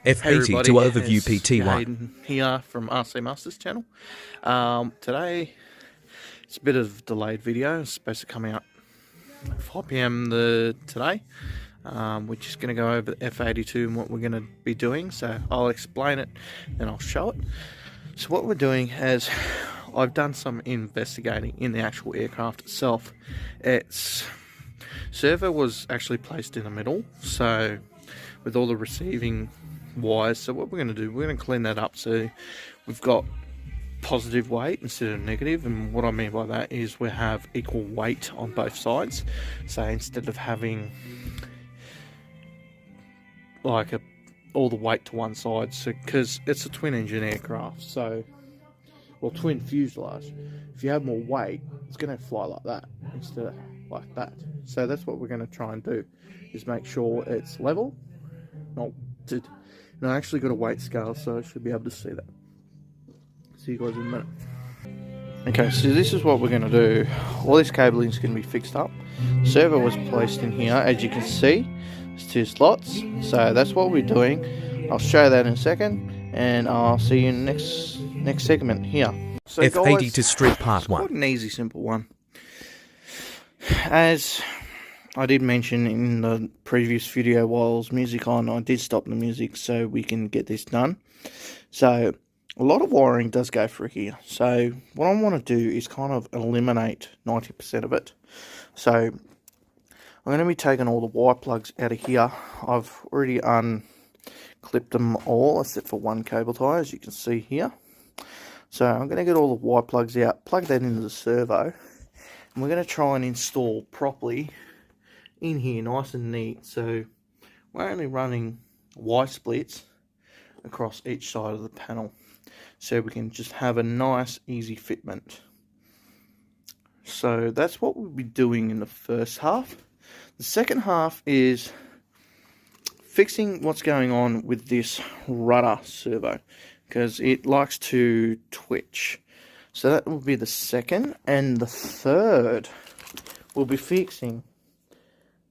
F80 to overview PT1. Hayden here from RC Masters channel. Today it's a bit of a delayed video. It's supposed to come out 5 PM today. We're just going to go over the F82 and what we're going to be doing. So I'll explain it, then I'll show it. So what we're doing is I've done some investigating in the actual aircraft itself. Its servo was actually placed in the middle, so with all the receiving wires. So what we're going to do, we're going to clean that up so we've got positive weight instead of negative. And what I mean by that is we have equal weight on both sides. So instead of having like all the weight to one side, so because it's a twin engine aircraft, so well, twin fuselage, if you have more weight it's going to fly like that instead of like that. So that's what we're going to try and do, is make sure it's level, not tilted. And I actually got a weight scale, so I should be able to see that. See you guys in a minute. Okay, so this is what we're going to do. All this cabling is going to be fixed up. The servo was placed in here, as you can see. There's 2 slots, so that's what we're doing. I'll show that in a second, and I'll see you in the next segment here. So F80 guys, to strip part 1. quite an easy, simple one. As I did mention in the previous video, while I was music on, I did stop the music so we can get this done. So a lot of wiring does go through here. So what I want to do is kind of eliminate 90% of it. So I'm going to be taking all the wire plugs out of here. I've already unclipped them all except for one cable tie, as you can see here. So I'm going to get all the wire plugs out, plug that into the servo, and we're going to try and install properly in here, nice and neat. So we're only running Y splits across each side of the panel, so we can just have a nice easy fitment. So that's what we'll be doing in the first half. The second half is fixing what's going on with this rudder servo, because it likes to twitch. So that will be the second, and the third will be fixing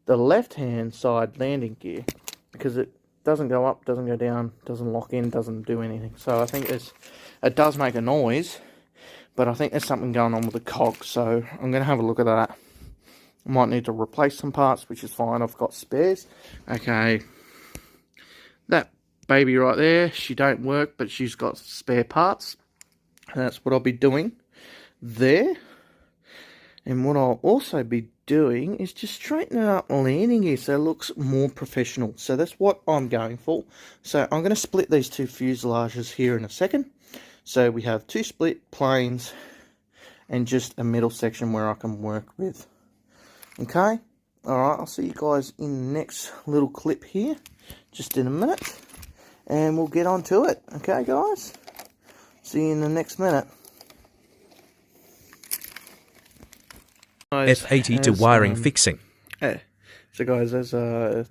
the left hand side landing gear, because it doesn't go up, doesn't go down, doesn't lock in, doesn't do anything. So I think it does make a noise, but I think there's something going on with the cog, so I'm going to have a look at that. I might need to replace some parts, which is fine, I've got spares. Okay, that baby right there, she don't work, but she's got spare parts. And that's what I'll be doing there. And what I'll also be doing is just straightening up the landing gear so it looks more professional. So that's what I'm going for. So I'm going to split these 2 fuselages here in a second. So we have 2 split planes and just a middle section where I can work with. Okay, alright, I'll see you guys in the next little clip here, just in a minute, and we'll get on to it. Okay guys, see you in the next minute. F80 to wiring fixing. Yeah. So guys, as I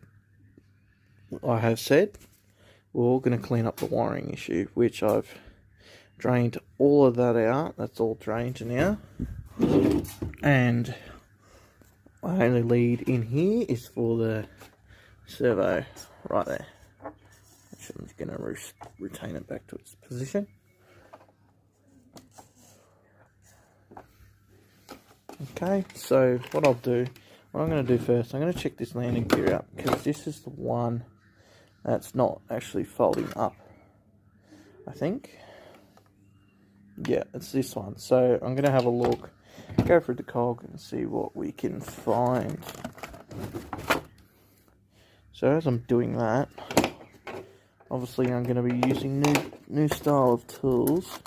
have said, we're all going to clean up the wiring issue, which I've drained all of that out. That's all drained now, and my only lead in here is for the servo right there. Actually, I'm just going to retain it back to its position. Okay, so what I'm going to do first, I'm going to check this landing gear out, because this is the one that's not actually folding up, I think. Yeah, it's this one. So I'm going to have a look, go through the cog and see what we can find. So as I'm doing that, obviously I'm going to be using new style of tools.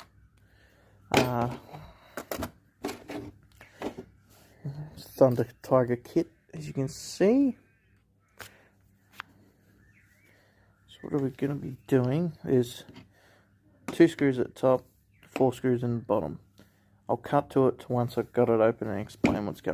Thunder Tiger kit, as you can see. So what are we going to be doing is 2 screws at the top, 4 screws in the bottom. I'll cut to it once I've got it open and explain what's going on.